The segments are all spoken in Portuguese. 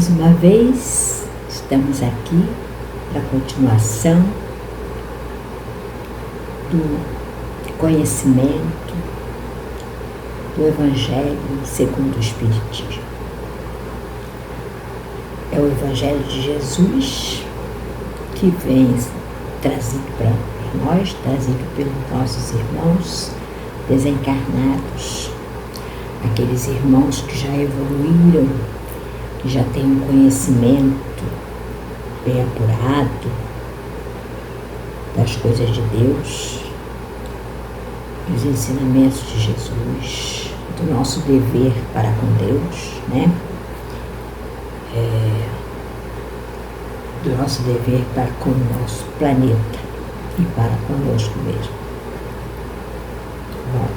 Mais uma vez, estamos aqui para a continuação do conhecimento do Evangelho segundo o Espiritismo. É o Evangelho de Jesus que vem trazido para nós, trazido pelos nossos irmãos desencarnados, aqueles irmãos que já evoluíram, que já têm um conhecimento bem apurado das coisas de Deus, dos ensinamentos de Jesus, do nosso dever para com Deus, né? Do nosso dever para com o nosso planeta e para conosco mesmo. Bom,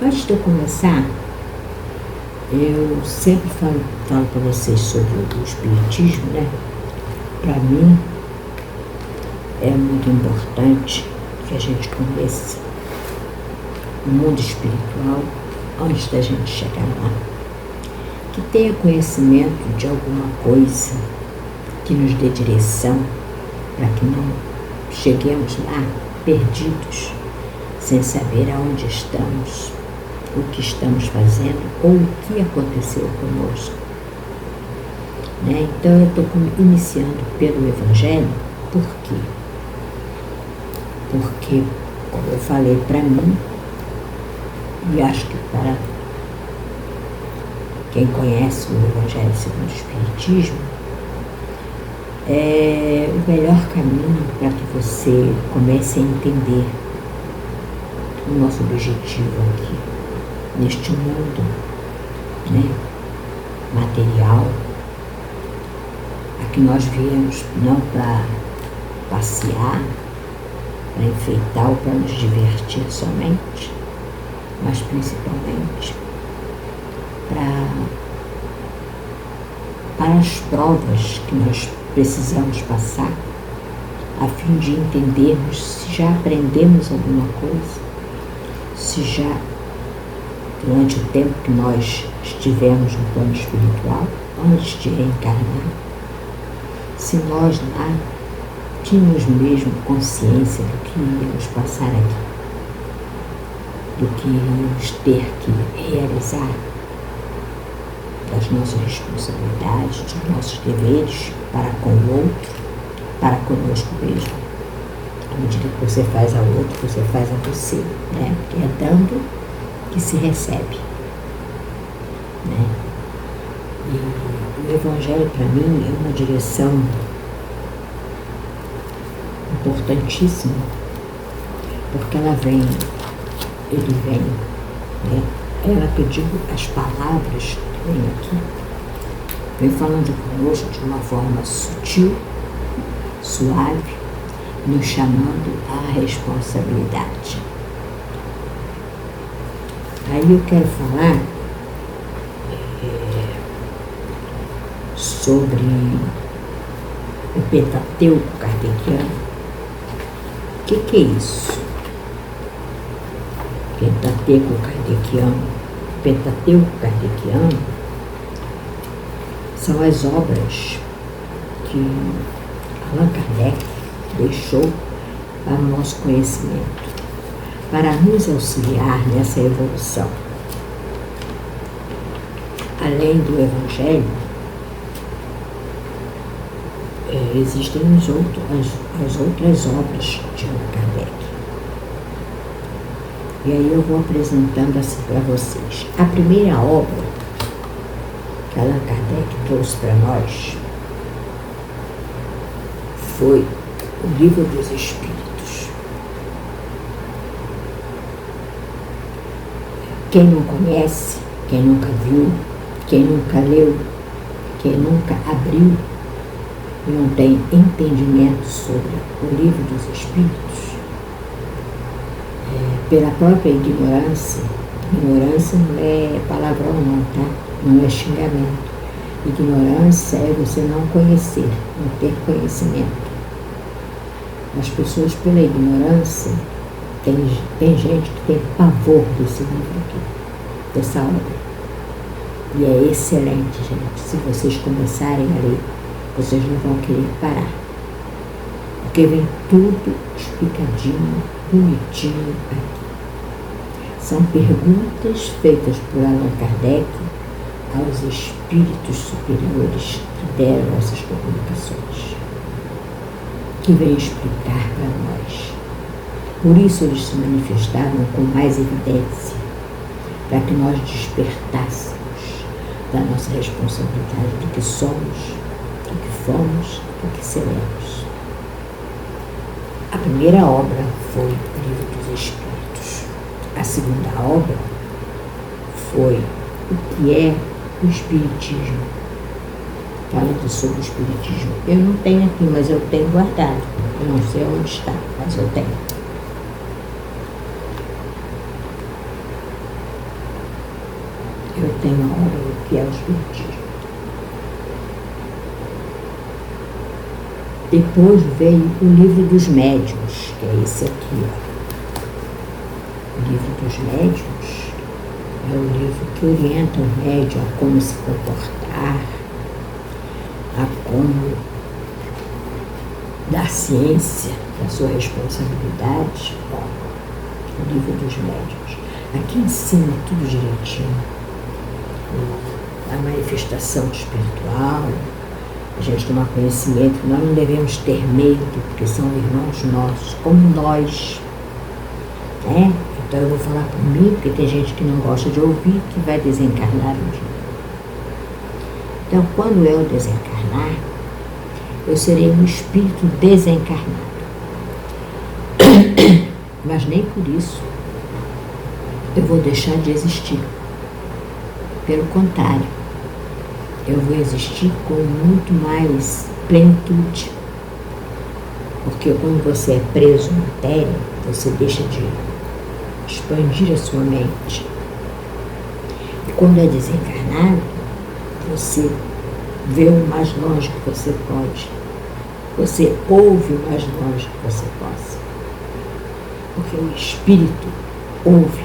antes de eu começar, eu sempre falo para vocês sobre o Espiritismo, né? Para mim, é muito importante que a gente conheça o mundo espiritual antes da gente chegar lá. Que tenha conhecimento de alguma coisa que nos dê direção para que não cheguemos lá perdidos, sem saber aonde estamos, o que estamos fazendo ou o que aconteceu conosco. Né? Então eu estou iniciando pelo Evangelho, por quê? Porque, como eu falei para mim, e acho que para quem conhece o Evangelho segundo o Espiritismo, é o melhor caminho para que você comece a entender o nosso objetivo aqui, neste mundo, né, material, a que nós viemos não para passear, para enfeitar ou para nos divertir somente, mas principalmente para as provas que nós precisamos passar, a fim de entendermos se já aprendemos alguma coisa, se já, durante o tempo que nós estivemos no plano espiritual, antes de reencarnar, se nós lá tínhamos mesmo consciência do que íamos passar aqui, do que iríamos ter que realizar, das nossas responsabilidades, dos nossos deveres para com o outro, para conosco mesmo. À medida que você faz ao outro, você faz a você, né? Porque é dando que se recebe, né? E o Evangelho, para mim, é uma direção importantíssima, porque ele vem, né? Ela que eu digo, as palavras que vem aqui, vem falando conosco de uma forma sutil, suave, nos chamando à responsabilidade. Aí eu quero falar sobre o Pentateuco kardeciano. O que é isso? Pentateuco kardeciano são as obras que Allan Kardec deixou para o nosso conhecimento, para nos auxiliar nessa evolução. Além do Evangelho, existem as outras obras de Allan Kardec. E aí eu vou apresentando assim para vocês. A primeira obra que Allan Kardec trouxe para nós foi o Livro dos Espíritos. Quem não conhece, quem nunca viu, quem nunca leu, quem nunca abriu e não tem entendimento sobre o Livro dos Espíritos, pela própria ignorância não é palavrão não, tá? Não é xingamento. Ignorância é você não conhecer, não ter conhecimento. As pessoas, pela ignorância, tem gente que tem pavor desse livro aqui, dessa obra. E é excelente, gente. Se vocês começarem a ler, vocês não vão querer parar. Porque vem tudo explicadinho, bonitinho aqui. São perguntas feitas por Allan Kardec aos espíritos superiores que deram essas comunicações, que vem explicar para nós. Por isso eles se manifestavam com mais evidência, para que nós despertássemos da nossa responsabilidade do que somos, do que fomos, do que seremos. A primeira obra foi o Livro dos Espíritos. A segunda obra foi o que é o Espiritismo. Falando sobre o Espiritismo. Eu não tenho aqui, mas eu tenho guardado. Eu não sei onde está, mas eu tenho. Eu tenho a obra do que é o Espiritismo. Depois veio o Livro dos Médiuns, que é esse aqui, ó. O Livro dos Médiuns é o livro que orienta o médium a como se comportar, a como dar ciência da sua responsabilidade. Ó, o Livro dos Médiuns. Aqui ensina tudo direitinho. A manifestação espiritual, a gente tomar conhecimento, nós não devemos ter medo, porque são irmãos nossos, como nós, né? Então eu vou falar por mim, porque tem gente que não gosta de ouvir, que vai desencarnar um dia. Então, quando eu desencarnar, eu serei um espírito desencarnado. Mas nem por isso eu vou deixar de existir. Pelo contrário, eu vou existir com muito mais plenitude. Porque quando você é preso à matéria, você deixa de expandir a sua mente. E quando é desencarnado, você vê o mais longe que você pode. Você ouve o mais longe que você possa. Porque o espírito ouve,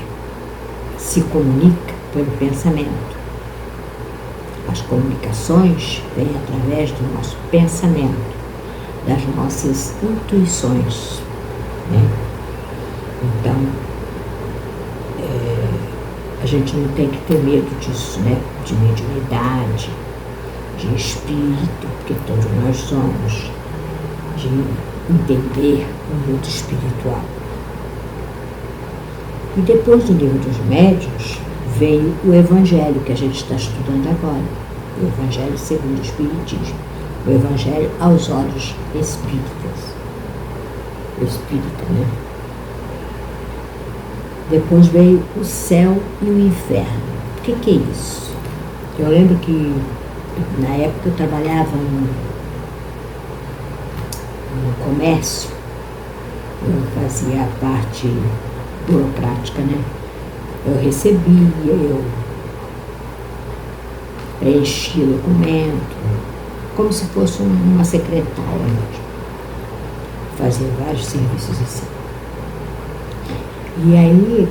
se comunica pelo pensamento. As comunicações vêm através do nosso pensamento, das nossas intuições, né? Então, a gente não tem que ter medo disso, né? De mediunidade, de espírito, porque todos nós somos, de entender o mundo espiritual. E depois do Livro dos Médiuns, veio o Evangelho, que a gente está estudando agora. O Evangelho segundo o Espiritismo. O Evangelho aos olhos espíritas. O espírita, né? Depois veio o céu e o inferno. O que é isso? Eu lembro que na época eu trabalhava no comércio, eu fazia a parte burocrática, né? Eu recebia, eu preenchia documento, como se fosse uma secretária mesmo. Fazia vários serviços assim. E aí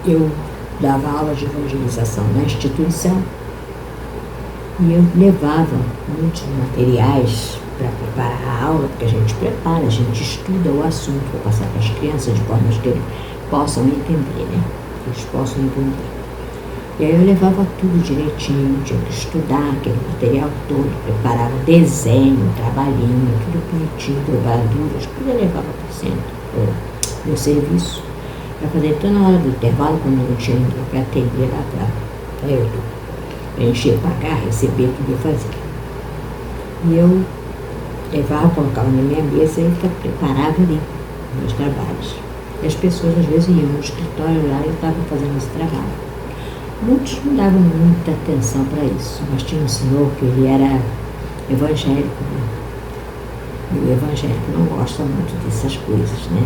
eu dava aula de evangelização na instituição e eu levava muitos materiais para preparar a aula, porque a gente prepara, a gente estuda o assunto para passar para as crianças de forma que eles possam entender, né? Que eles possam entender. E aí eu levava tudo direitinho, tinha que estudar aquele material todo, preparava desenho, trabalhinho, tudo bonitinho, dobraduras, tudo eu levava para o centro, meu serviço, para fazer toda na hora do intervalo, quando não tinha ninguém para atender lá para eu preencher, pagar, receber, tudo eu fazia. E eu levava, colocava na minha mesa e preparava ali meus trabalhos. E as pessoas às vezes iam no escritório lá e eu estava fazendo esse trabalho. Muitos não davam muita atenção para isso, mas tinha um senhor que ele era evangélico, né? E o evangélico não gosta muito dessas coisas, né?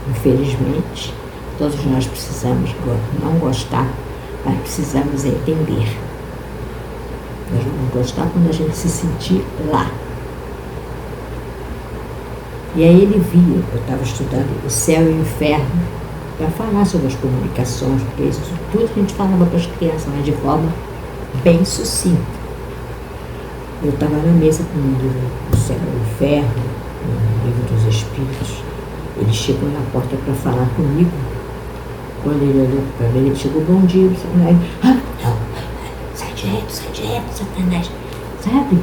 Infelizmente, todos nós precisamos não gostar, mas precisamos entender. Nós vamos gostar quando a gente se sentir lá. E aí ele via, eu estava estudando o céu e o inferno, para falar sobre as comunicações, porque isso tudo a gente falava para as crianças, mas de forma bem sucinto. Eu estava na mesa com o livro do Céu e do Inferno, o livro dos Espíritos. Ele chegou na porta para falar comigo. Quando ele olhou para mim, ele chegou, bom dia, não, sai direto, Satanás. Sabe?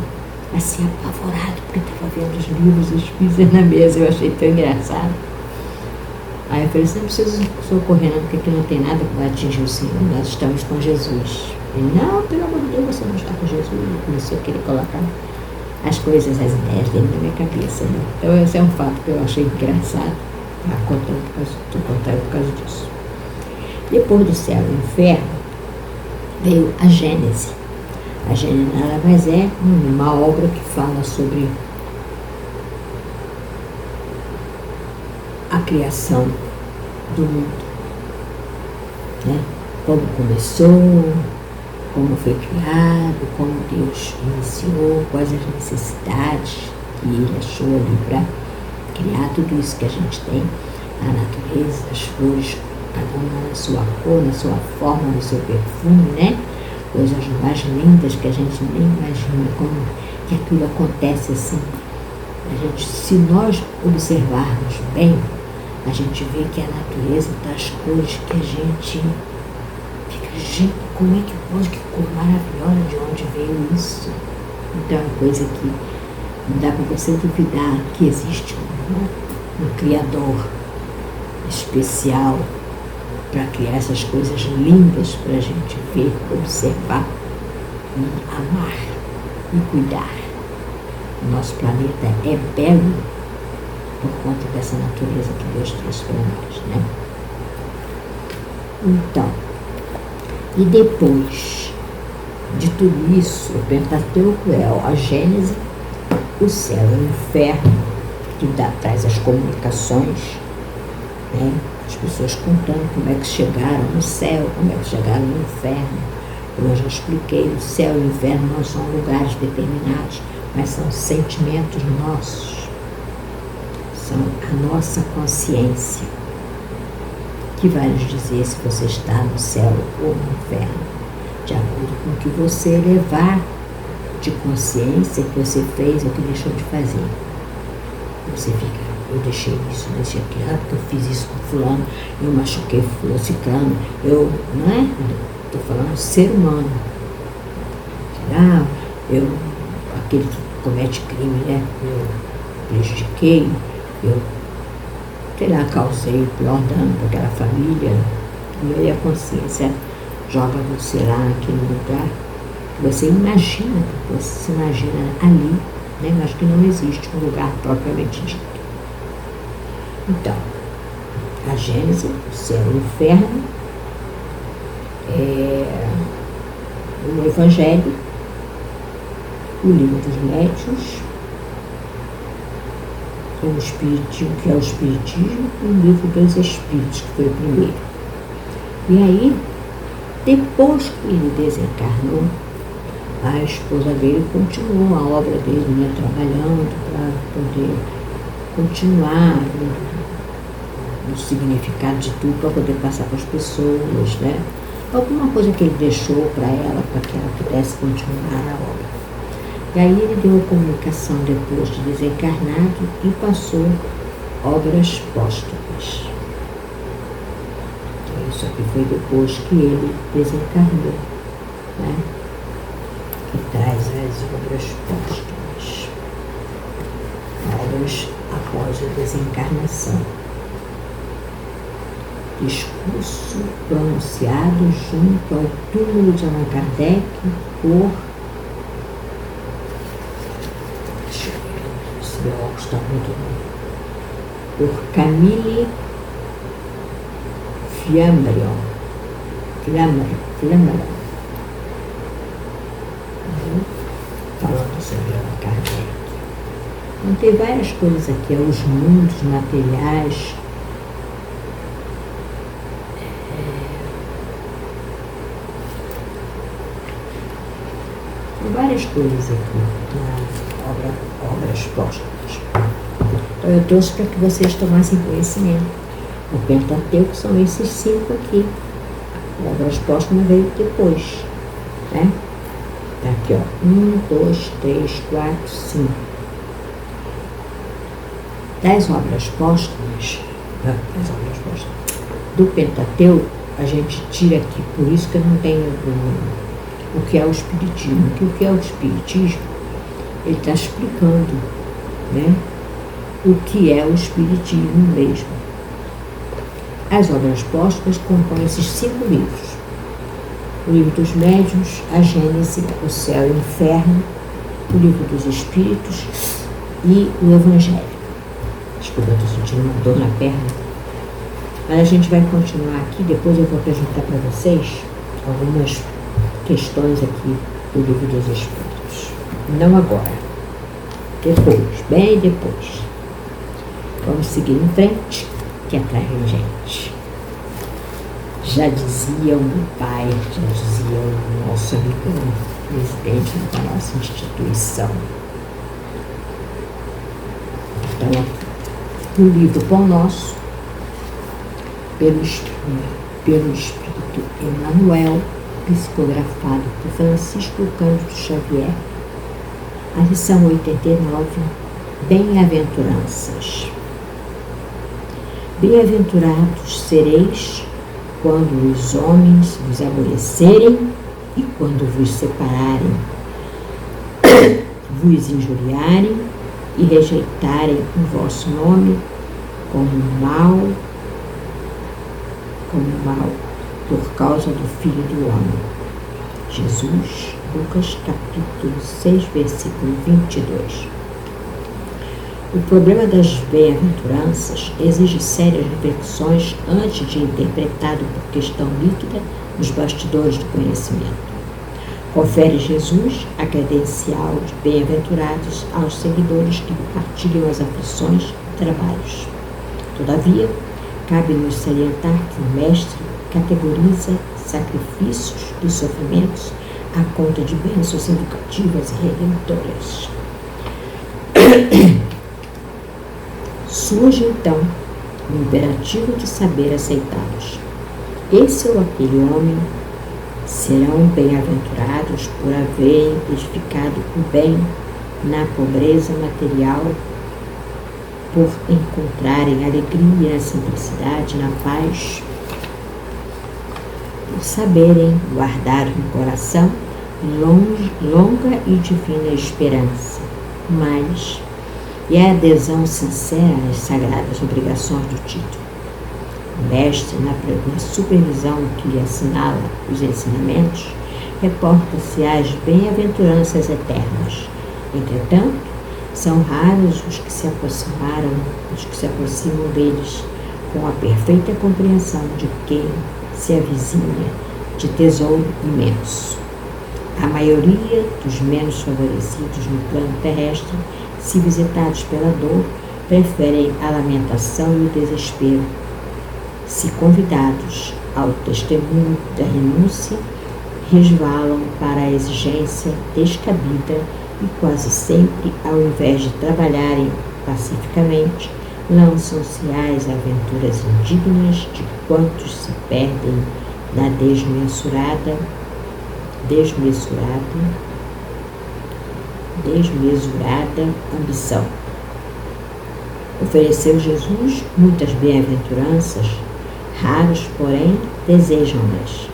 Assim, apavorado, porque estava vendo os livros dos Espíritos na mesa. Eu achei tão engraçado. Aí eu falei, você não precisa socorrer não, porque aqui não tem nada que vai atingir o Senhor, nós estamos com Jesus. Ele, não, pelo amor de Deus, você não está com Jesus. Ele começou a querer colocar as coisas, as ideias dele na minha cabeça. Né? Então esse é um fato que eu achei engraçado. Estou contando por causa disso. Depois do Céu e do Inferno, veio a Gênese. A Gênese nada mais é uma obra que fala sobre a criação do mundo, né? Como começou, como foi criado, como Deus iniciou, quais as necessidades que Ele achou ali para criar tudo isso que a gente tem, a natureza, as flores, cada uma na sua cor, na sua forma, no seu perfume, né? Coisas mais lindas que a gente nem imagina como que aquilo acontece assim. Se nós observarmos bem, a gente vê que a natureza das cores que a gente fica, gente, como é que pode, que cor maravilhosa, de onde veio isso? Então é uma coisa que não dá para você duvidar que existe um Criador especial para criar essas coisas lindas para a gente ver, observar, e amar e cuidar. O nosso planeta é belo por conta dessa natureza que Deus trouxe para nós, né? Então, e depois de tudo isso, o Pentateuco é a Gênese, o Céu e o Inferno, que traz as comunicações, né? As pessoas contando como é que chegaram no céu, como é que chegaram no inferno. Como eu já expliquei, o céu e o inferno não são lugares determinados, mas são sentimentos nossos. São a nossa consciência que vai nos dizer se você está no céu ou no inferno, de acordo com o que você levar de consciência que você fez ou que deixou de fazer. Você fica, eu deixei isso, eu deixei aquilo, porque eu fiz isso com fulano, eu machuquei ciclano, não é? Estou falando ser humano. Aquele que comete crime, né? Eu prejudiquei, causei o pior dano para aquela família. E aí a consciência joga você lá naquele lugar que você imagina ali, né? Mas que não existe um lugar propriamente dito. Então, a Gênese, o Céu e o Inferno, o Evangelho, o Livro dos Médiuns, o Espiritismo, que é o Espiritismo, e o Livro dos Espíritos, que foi o primeiro. E aí, depois que ele desencarnou, a esposa dele continuou a obra dele, né, trabalhando para poder continuar o significado de tudo, para poder passar para as pessoas, né? Alguma coisa que ele deixou para ela, para que ela pudesse continuar a obra. E aí ele deu a comunicação depois de desencarnado e passou obras póstumas. Então isso aqui foi depois que ele desencarnou, né? Que traz as obras póstumas. Obras após a desencarnação. Discurso pronunciado junto ao túmulo de Allan Kardec por... Deixa eu ver se meu óculos está muito bom. Por Camille Flammarion. Falando sobre Allan Kardec. Então tem várias coisas aqui, os mundos materiais. Várias coisas aqui na obras póstumas. Então eu trouxe para que vocês tomassem conhecimento. O Pentateuco são esses 5 aqui. Obras póstumas veio depois, né? Tá aqui, ó. 1, 2, 3, 4, 5. Das obras póstumas, do Pentateuco, a gente tira aqui, por isso que eu não tenho o que é o Espiritismo. Que o que é o Espiritismo, ele está explicando, né, o que é o Espiritismo mesmo. As obras póstumas compõem esses 5 livros. O livro dos médiuns, a Gênese, o céu e o inferno, o livro dos espíritos e o Evangelho. Desculpa, eu estou sentindo uma dor na perna. Mas a gente vai continuar aqui, depois eu vou apresentar para vocês algumas questões aqui do livro dos espíritos. Não agora, depois, bem depois. Vamos seguir em frente, que atrás de gente. Já dizia o meu pai, já dizia o nosso amigo presidente da nossa instituição. Então, aqui, no livro Pão Nosso, pelo Espírito Emmanuel, psicografado por Francisco Cândido Xavier, a lição 89, Bem-aventuranças. Bem-aventurados sereis quando os homens vos aborrecerem e quando vos separarem, vos injuriarem e rejeitarem o vosso nome como mal, por causa do Filho do Homem. Jesus, Lucas capítulo 6, versículo 22. O problema das bem-aventuranças exige sérias reflexões antes de interpretado por questão líquida nos bastidores do conhecimento. Confere Jesus a credencial de bem-aventurados aos seguidores que partilham as aflições e trabalhos. Todavia, cabe-nos salientar que o Mestre categoriza sacrifícios e sofrimentos à conta de bênçãos educativas e redentoras. Surge, então, o imperativo de saber aceitá-los. Esse ou aquele homem serão bem-aventurados por haverem edificado o bem na pobreza material, por encontrarem alegria na simplicidade, na paz, por saberem guardar no coração longa e divina esperança, mas e a adesão sincera às sagradas obrigações do título. O mestre, na supervisão que lhe assinala os ensinamentos, reporta-se às bem-aventuranças eternas. Entretanto, são raros os que se aproximam deles com a perfeita compreensão de quem se avizinha de tesouro imenso. A maioria dos menos favorecidos no plano terrestre, se visitados pela dor, preferem a lamentação e o desespero. Se convidados ao testemunho da renúncia, resvalam para a exigência descabida e quase sempre, ao invés de trabalharem pacificamente, lançam-se às aventuras indignas de quantos se perdem na desmesurada ambição. Ofereceu Jesus muitas bem-aventuranças, raros, porém, desejam-nas.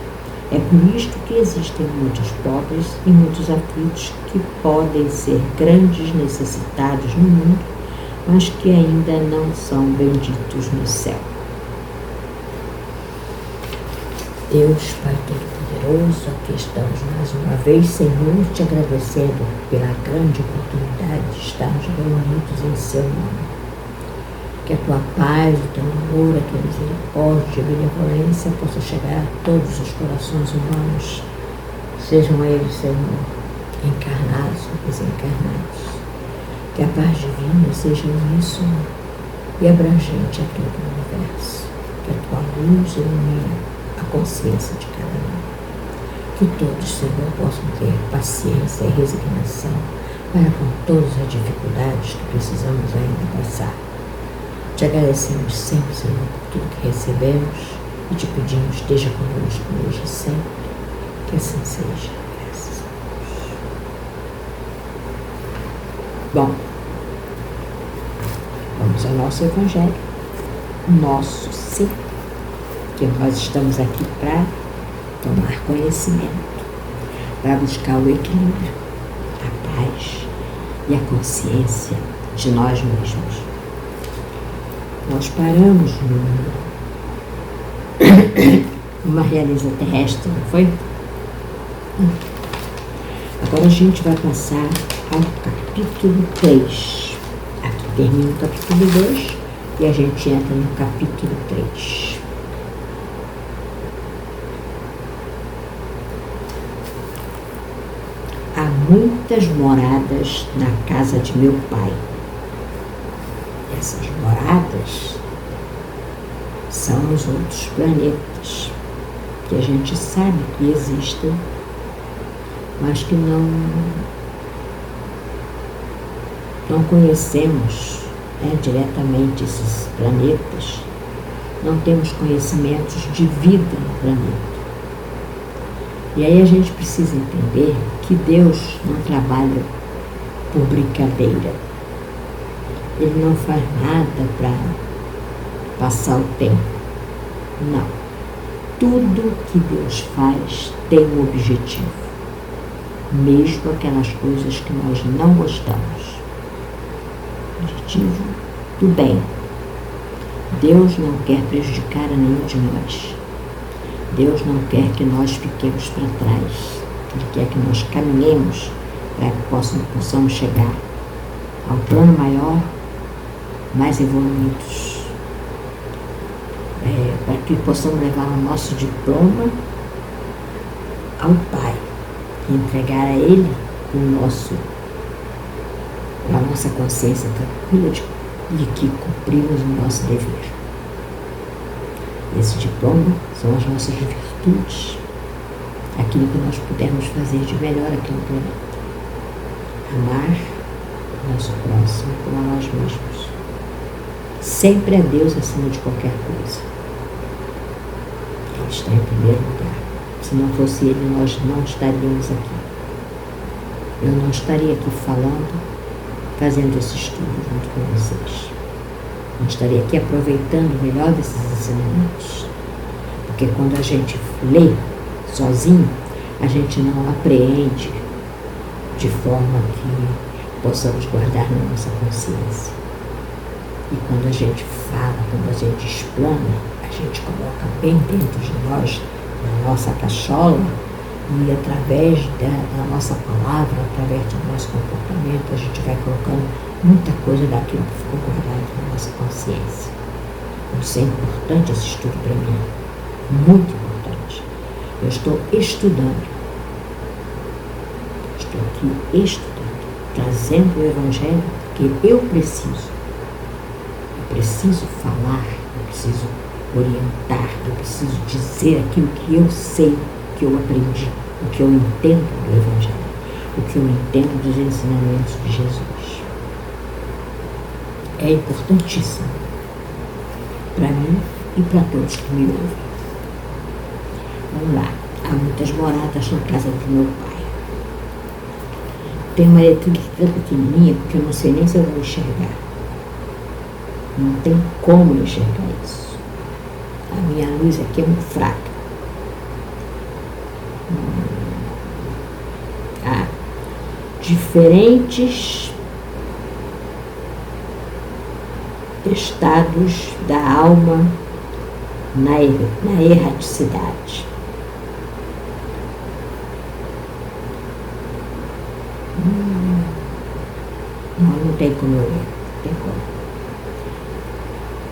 É por isto que existem muitos pobres e muitos aflitos que podem ser grandes necessitados no mundo, mas que ainda não são benditos no céu. Deus, Pai Todo-Poderoso, aqui estamos mais uma vez, Senhor, te agradecendo pela grande oportunidade de estarmos reunidos em seu nome. Que a tua paz, o teu amor, a tua misericórdia e benevolência possam chegar a todos os corações humanos, sejam eles, Senhor, encarnados ou desencarnados. Que a paz divina seja uníssona e abrangente a todo o universo. Que a tua luz ilumine a consciência de cada um. Que todos, Senhor, possam ter paciência e resignação para com todas as dificuldades que precisamos ainda passar. Te agradecemos sempre, Senhor, por tudo que recebemos e te pedimos, esteja conosco hoje e sempre. Que assim seja. Graças a Deus. Bom, vamos ao nosso Evangelho, nosso ser, que nós estamos aqui para tomar conhecimento, para buscar o equilíbrio, a paz e a consciência de nós mesmos. Nós paramos numa realeza terrestre, não foi? Agora a gente vai passar ao capítulo 3. Aqui termina o capítulo 2 e a gente entra no capítulo 3. Há muitas moradas na casa de meu pai. Essas moradas são os outros planetas que a gente sabe que existem, mas que não conhecemos diretamente esses planetas, não temos conhecimentos de vida no planeta. E aí a gente precisa entender que Deus não trabalha por brincadeira. Ele não faz nada para passar o tempo. Não. Tudo que Deus faz tem um objetivo. Mesmo aquelas coisas que nós não gostamos. Objetivo do bem. Deus não quer prejudicar a nenhum de nós. Deus não quer que nós fiquemos para trás. Ele quer que nós caminhemos para que possamos chegar ao plano maior, mais evoluídos. Para que possamos levar o nosso diploma ao Pai e entregar a Ele a nossa consciência tranquila de que cumprimos o nosso dever. Esse diploma são as nossas virtudes, aquilo que nós pudermos fazer de melhor aqui no planeta. Amar o nosso próximo como a nós mesmos. Sempre é Deus acima de qualquer coisa. Ele está em primeiro lugar. Se não fosse Ele, nós não estaríamos aqui. Eu não estaria aqui falando, fazendo esse estudo junto com vocês. Não estaria aqui aproveitando o melhor desses ensinamentos. Porque quando a gente lê sozinho, a gente não apreende de forma que possamos guardar na nossa consciência. E quando a gente fala, quando a gente explana, a gente coloca bem dentro de nós, na nossa cachola, e através da nossa palavra, através do nosso comportamento, a gente vai colocando muita coisa daquilo que ficou guardado na nossa consciência. Isso é importante, esse estudo para mim. Muito importante. Eu estou estudando. Estou aqui estudando, trazendo o Evangelho, porque eu preciso falar, eu preciso orientar, eu preciso dizer aquilo que eu sei, o que eu aprendi, o que eu entendo do Evangelho, o que eu entendo dos ensinamentos de Jesus. É importantíssimo para mim e para todos que me ouvem. Vamos lá. Há muitas moradas na casa do meu pai. Tem uma letra tão pequenininha que eu não sei nem se eu vou enxergar. Não tem como enxergar isso. A minha luz aqui é muito fraca. Há diferentes estados da alma na erraticidade. Não tem como eu ler. Não tem como.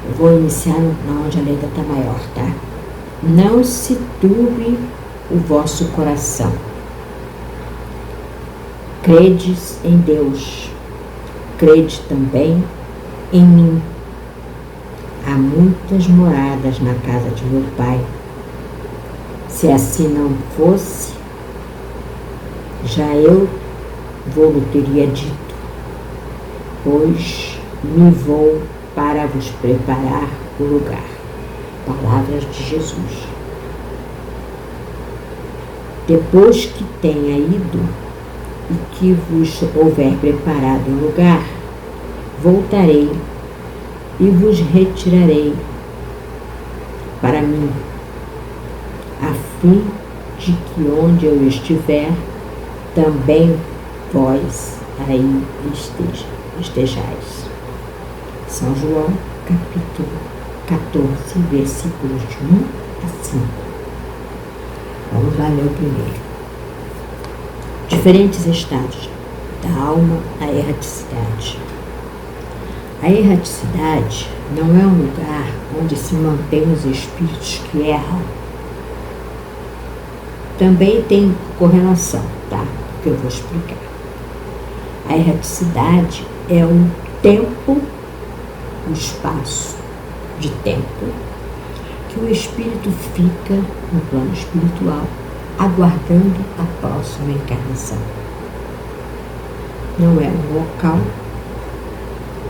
Eu vou iniciar onde a letra está maior, tá? Não se turbe o vosso coração. Credes em Deus, crede também em mim. Há muitas moradas na casa de meu pai. Se assim não fosse, já eu vou-lhe teria dito, pois me vou para vos preparar o lugar. Palavras de Jesus. Depois que tenha ido e que vos houver preparado um lugar, voltarei e vos retirarei para mim, a fim de que onde eu estiver, também vós aí estejais. São João, capítulo 14, versículos de 1 a 5. Vamos lá ler o primeiro. Diferentes estados da alma, a erraticidade. A erraticidade não é um lugar onde se mantêm os espíritos que erram. Também tem correlação, tá? Que eu vou explicar. A erraticidade é o tempo, o espaço de tempo que o espírito fica no plano espiritual aguardando a próxima encarnação. Não é um local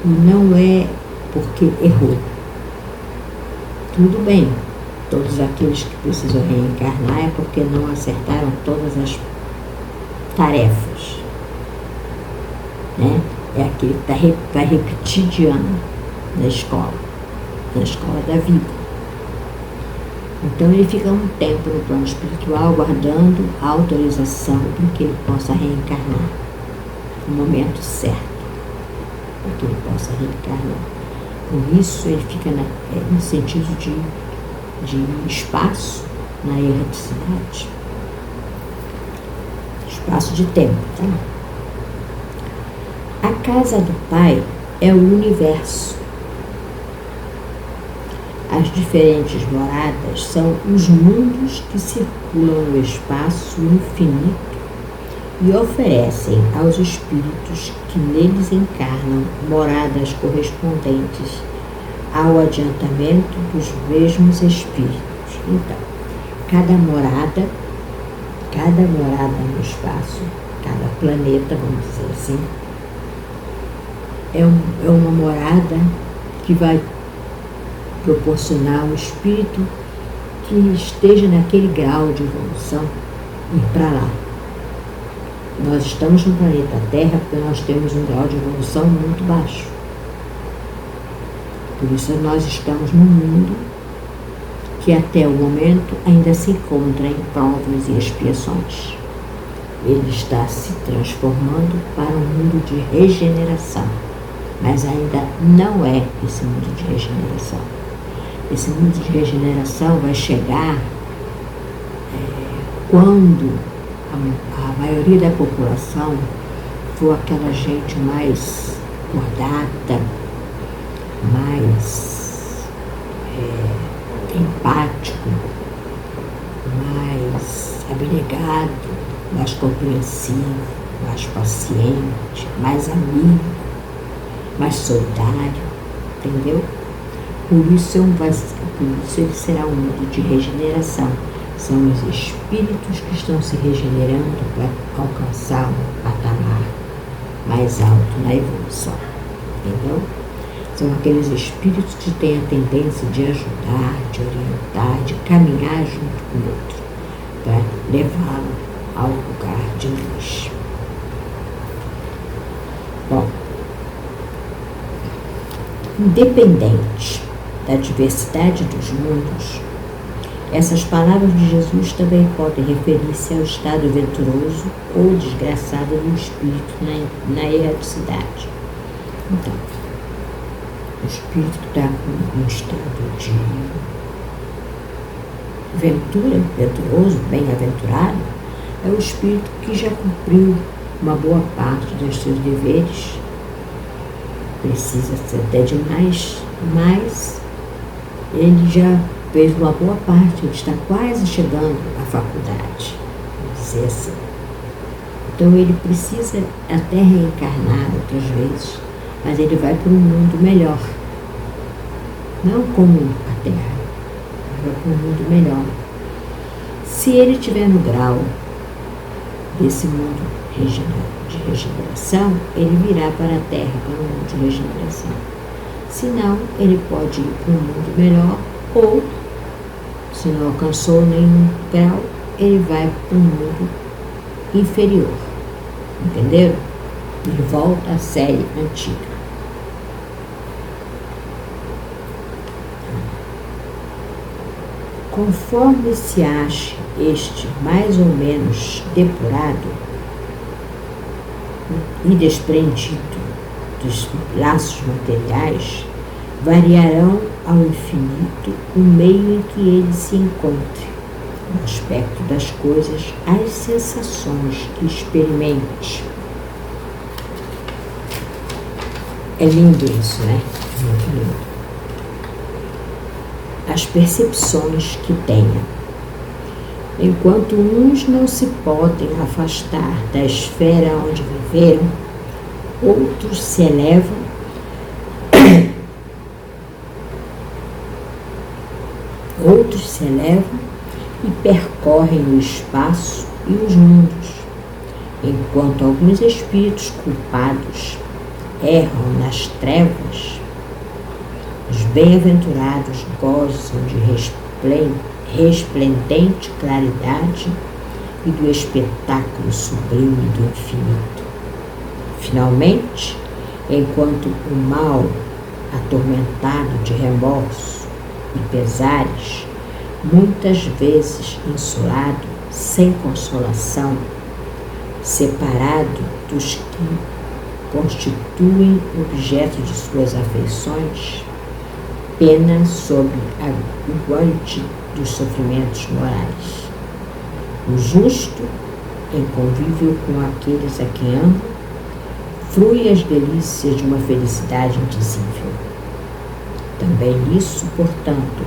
e não é porque errou. Tudo bem, todos aqueles que precisam reencarnar é porque não acertaram todas as tarefas, né? É aquele que vai repetir de ano na escola da vida. Então ele fica um tempo no plano espiritual aguardando a autorização para que ele possa reencarnar no momento certo, para que ele possa reencarnar. Por isso ele fica no sentido de espaço na erraticidade. Espaço de tempo, tá? A casa do Pai é o universo. As diferentes moradas são os mundos que circulam no espaço infinito e oferecem aos espíritos que neles encarnam moradas correspondentes ao adiantamento dos mesmos espíritos. Então, cada morada no espaço, cada planeta, vamos dizer assim, é uma morada que vai proporcionar um espírito que esteja naquele grau de evolução ir para lá. Nós estamos no planeta Terra porque nós temos um grau de evolução muito baixo. Por isso nós estamos num mundo que até o momento ainda se encontra em provas e expiações. Ele está se transformando para um mundo de regeneração, mas ainda não é esse mundo de regeneração. Esse mundo de regeneração vai chegar quando a maioria da população for aquela gente mais acordada, mais empático, mais abnegado, mais compreensivo, mais paciente, mais amigo, mais solidário, entendeu? Por isso ele será um mundo de regeneração. São os espíritos que estão se regenerando para alcançar um patamar mais alto na evolução, entendeu? São aqueles espíritos que têm a tendência de ajudar, de orientar, de caminhar junto com o outro, para levá-lo ao lugar de luz. Bom, independente da diversidade dos mundos, essas palavras de Jesus também podem referir-se ao estado venturoso ou desgraçado do espírito na erraticidade. Então, o espírito que está com um estado de venturoso, bem-aventurado, é o espírito que já cumpriu uma boa parte dos seus deveres, precisa ser até demais, mas ele já fez uma boa parte, ele está quase chegando à faculdade, vamos dizer assim. Então ele precisa até reencarnar outras vezes, mas ele vai para um mundo melhor. Não como a Terra, mas vai para um mundo melhor. Se ele estiver no grau desse mundo de regeneração, ele virá para a Terra, para um mundo de regeneração. Se não, ele pode ir para um mundo melhor, ou, se não alcançou nenhum grau, ele vai para um mundo inferior. Entenderam? Ele volta à série antiga. Conforme se ache este mais ou menos depurado e desprendido dos laços materiais, variarão ao infinito o meio em que ele se encontre, o aspecto das coisas, as sensações que experimente. É lindo isso, né? Muito lindo. As percepções que tenha. Enquanto uns não se podem afastar da esfera onde viveram, outros se elevam e percorrem o espaço e os mundos, enquanto alguns espíritos culpados erram nas trevas. Os bem-aventurados gozam de resplendente claridade e do espetáculo sublime do infinito. Finalmente, enquanto o mal, atormentado de remorso e pesares, muitas vezes insulado, sem consolação, separado dos que constituem objeto de suas afeições, pena sobre a aguante dos sofrimentos morais. O justo, em convívio com aqueles a quem ama, frui as delícias de uma felicidade indizível. Também nisso, portanto,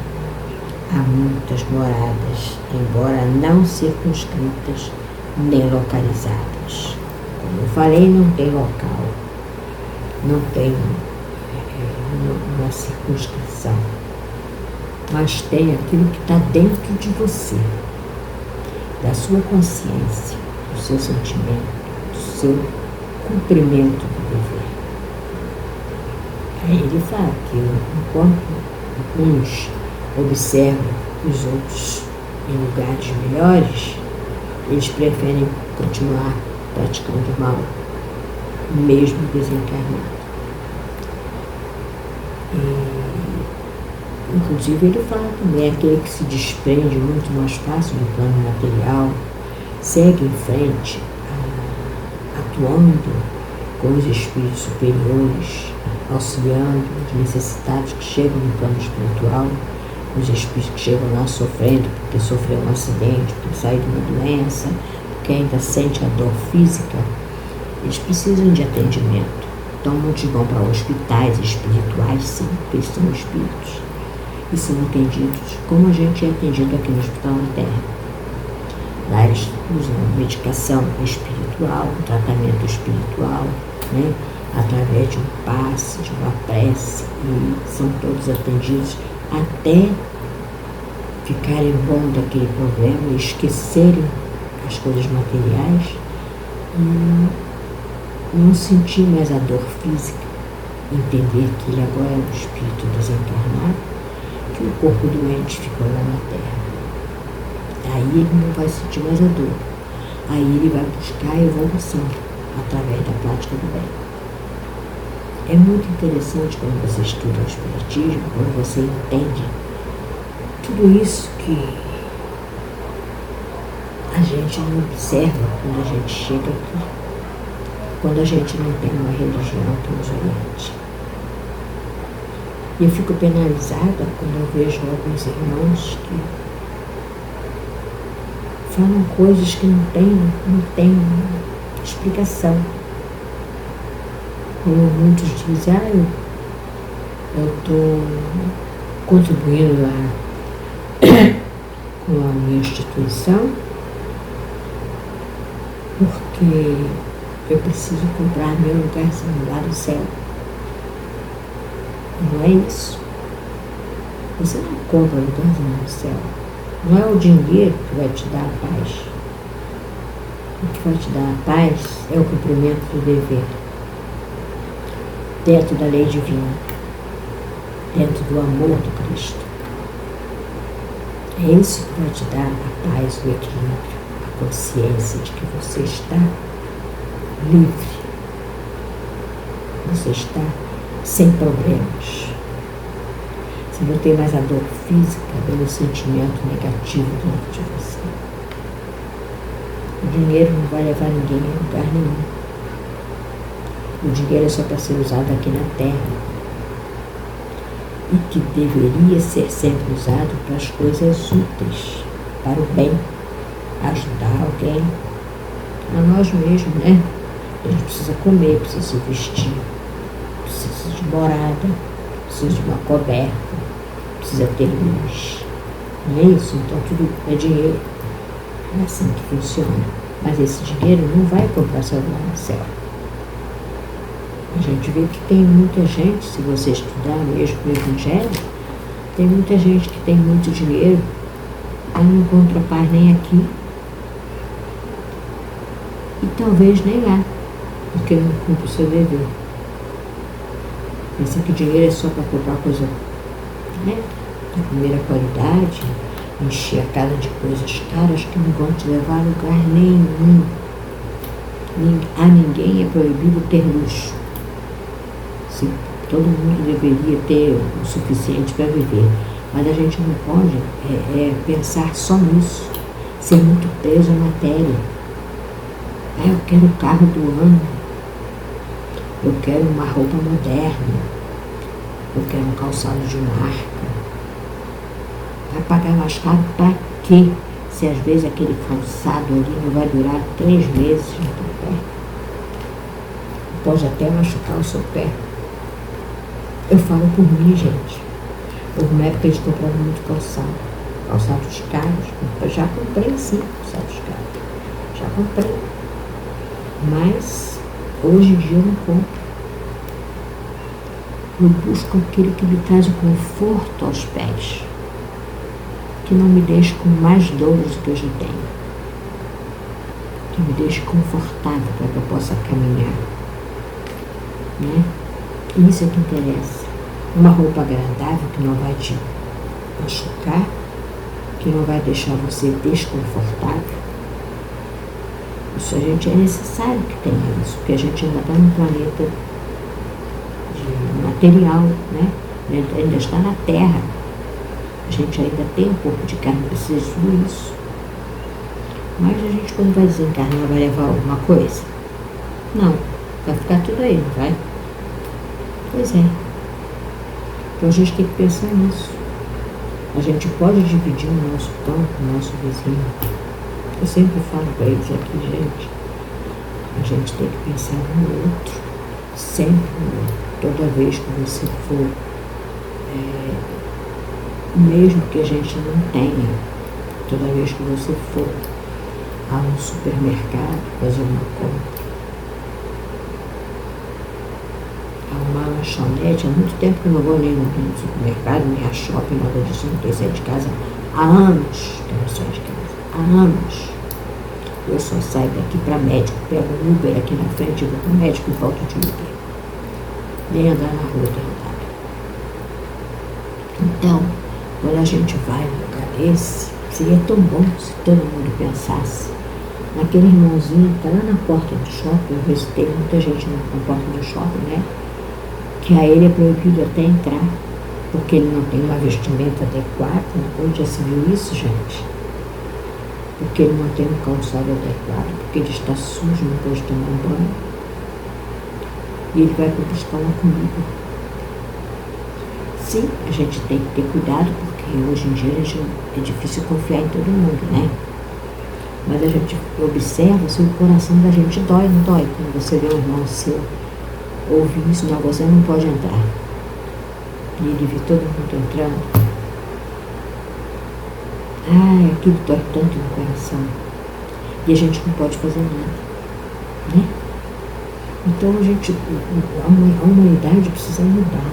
há muitas moradas, embora não circunscritas nem localizadas. Como eu falei, não tem local, não tem uma circunscrição, mas tem aquilo que está dentro de você, da sua consciência, do seu sentimento, do seu cumprimento do dever. Aí ele fala que enquanto uns observam os outros em lugares melhores, eles preferem continuar praticando o mal, mesmo desencarnado. Inclusive ele fala também, aquele que se desprende muito mais fácil do plano material, segue em frente, atuando com os espíritos superiores, auxiliando os necessitados que chegam no plano espiritual, os espíritos que chegam lá sofrendo porque sofreu um acidente, porque saiu de uma doença, porque ainda sente a dor física, eles precisam de atendimento. Então muitos vão para hospitais espirituais, sim, porque eles são espíritos, e são atendidos como a gente é atendido aqui no Hospital na Terra. Lá eles usam medicação espiritual, tratamento espiritual, né? Através de um passe, de uma prece, e são todos atendidos até ficarem bom daquele problema e esquecerem as coisas materiais e não sentir mais a dor física, entender que ele agora é um espírito desencarnado, que o corpo doente ficou lá na Terra. Aí ele não vai sentir mais a dor. Aí ele vai buscar a evolução através da prática do bem. É muito interessante quando você estuda o espiritismo, quando você entende tudo isso que a gente não observa quando a gente chega aqui, quando a gente não tem uma religião que nos oriente. E eu fico penalizada quando eu vejo alguns irmãos que falam coisas que não tem explicação. Como muitos dizem, eu estou contribuindo lá com a minha instituição porque eu preciso comprar meu lugarzinho lá no céu. Não é isso. Você não compra um lugarzinho no céu. Não é o dinheiro que vai te dar a paz. O que vai te dar a paz é o cumprimento do dever, dentro da lei divina, dentro do amor do Cristo. É isso que vai te dar a paz, o equilíbrio, a consciência de que você está livre. Você está sem problemas. Você não tem mais a dor física pelo sentimento negativo dentro de você. O dinheiro não vai levar ninguém a lugar nenhum. O dinheiro é só para ser usado aqui na Terra. E que deveria ser sempre usado para as coisas úteis, para o bem, ajudar alguém, a nós mesmos, né? A gente precisa comer, precisa se vestir, precisa de morada, precisa de uma coberta, precisa ter luz. Não é isso? Então tudo é dinheiro. É assim que funciona. Mas esse dinheiro não vai comprar seu lugar no céu. A gente vê que tem muita gente, se você estudar mesmo o Evangelho, tem muita gente que tem muito dinheiro, mas não encontra paz nem aqui. E talvez nem lá, porque não cumpre o seu dever. Pensa que dinheiro é só para comprar coisa, né, de primeira qualidade, encher a casa de coisas caras que não vão te levar a lugar nenhum. A ninguém é proibido ter luxo. Todo mundo deveria ter o suficiente para viver, mas a gente não pode pensar só nisso, ser muito preso à matéria. Eu quero o carro do ano, eu quero uma roupa moderna, eu quero um calçado de marca. Vai pagar mais caro para quê? Se às vezes aquele calçado ali não vai durar 3 meses no teu pé. Pode até machucar o seu pé. Eu falo por mim, gente. Houve uma época de comprar muito calçados caros. Eu já comprei sim, calçados caros. Já comprei. Mas hoje em dia eu não compro. Eu busco aquele que me traz o conforto aos pés, que não me deixe com mais dores do que eu já tenho, que me deixe confortável para que eu possa caminhar, né? Isso é que interessa. Uma roupa agradável que não vai te machucar, que não vai deixar você desconfortável. Isso a gente é necessário que tenha isso, porque a gente ainda está num planeta de material, né? Ainda está na Terra. A gente ainda tem um corpo de carne, precisa de tudo isso. Mas a gente, quando vai desencarnar, vai levar alguma coisa? Não, vai ficar tudo aí, não vai? Pois é. Então a gente tem que pensar nisso. A gente pode dividir o nosso pão com o nosso vizinho. Eu sempre falo para eles aqui, gente, a gente tem que pensar no outro, sempre no outro. Toda vez que você for, mesmo que a gente não tenha, toda vez que você for a um supermercado fazer uma compra, uma lanchonete, há muito tempo que eu não vou nem no supermercado, nem a shopping, nada disso, não tenho saído de casa há anos que eu não saio de casa, há anos. Eu só saio daqui para médico, pego um Uber aqui na frente, vou para o médico e volto de Uber. Nem andar na rua tem andado. Então, quando a gente vai num lugar desse, seria tão bom se todo mundo pensasse naquele irmãozinho que está lá na porta do shopping. Eu visitei muita gente na porta do shopping, né? Que a ele é proibido até entrar, porque ele não tem uma vestimenta adequada. Onde já se viu isso, gente? Porque ele não tem um calçado adequado, porque ele está sujo, não pode tomar um banho. E ele vai para buscar uma comida. Sim, a gente tem que ter cuidado, porque hoje em dia é difícil confiar em todo mundo, né? Mas a gente observa se o coração da gente dói, não dói? Quando você vê um irmão seu ouvir isso, não, você não pode entrar. E ele vê todo mundo entrando. Ai, aquilo dói tanto no coração. E a gente não pode fazer nada, né? Então a humanidade precisa mudar.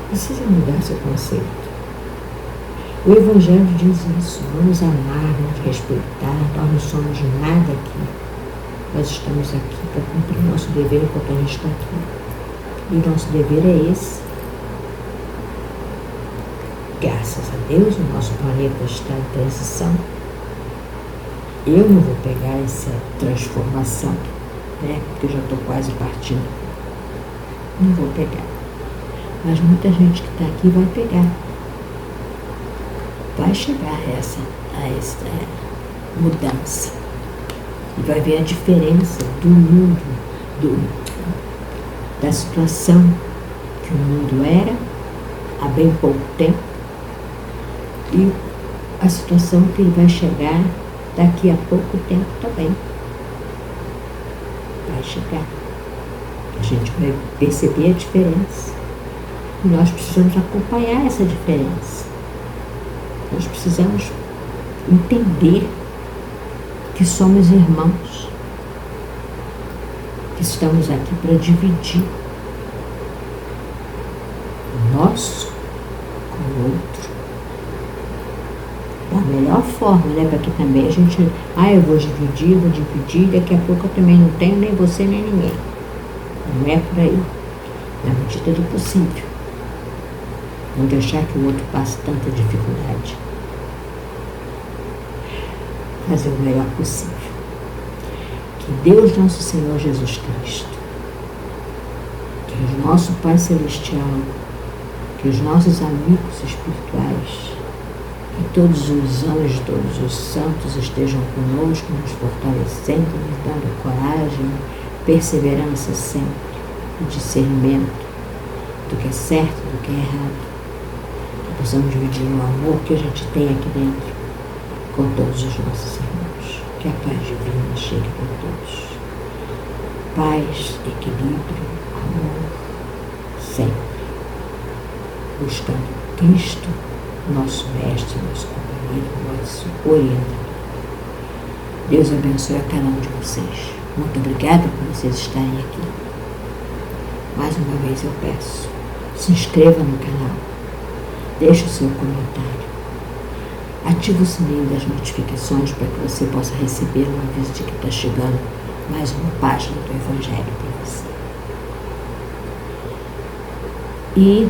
Precisa mudar seu conceito. O Evangelho diz isso: vamos amar, vamos respeitar, nós não somos nada aqui. Nós estamos aqui para cumprir o nosso dever enquanto a gente está aqui. E o nosso dever é esse. Graças a Deus, o nosso planeta está em transição. Eu não vou pegar essa transformação, né? Porque eu já estou quase partindo. Não vou pegar. Mas muita gente que está aqui vai pegar. Vai chegar a essa mudança. E vai ver a diferença do mundo, da situação que o mundo era há bem pouco tempo e a situação que ele vai chegar daqui a pouco tempo também. Vai chegar. A gente vai perceber a diferença. E nós precisamos acompanhar essa diferença. Nós precisamos entender que somos irmãos, que estamos aqui para dividir o nosso com o outro da melhor forma, né? Para que também a gente, eu vou dividir, daqui a pouco eu também não tenho nem você nem ninguém. Não é por aí, na medida do possível. Não deixar que o outro passe tanta dificuldade. Fazer o melhor possível. Que Deus nosso Senhor Jesus Cristo, que o nosso Pai Celestial, que os nossos amigos espirituais, que todos os anjos, todos os santos estejam conosco, nos fortalecendo, nos dando coragem, perseverança sempre, e discernimento do que é certo, do que é errado. Que possamos dividir o amor que a gente tem aqui dentro com todos os nossos irmãos. Que a paz divina chegue para todos. Paz, equilíbrio, amor, sempre. Buscando Cristo, nosso mestre, nosso companheiro, nosso orientador. Deus abençoe a cada um de vocês. Muito obrigada por vocês estarem aqui. Mais uma vez eu peço, se inscreva no canal, deixe o seu comentário. Ative o sininho das notificações para que você possa receber um aviso de que está chegando mais uma página do Evangelho para você. E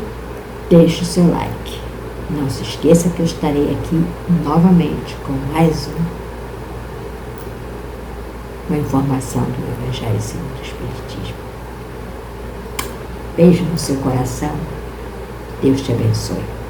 deixe o seu like. Não se esqueça que eu estarei aqui novamente com mais uma informação do Evangelho segundo o Espiritismo. Beijo no seu coração. Deus te abençoe.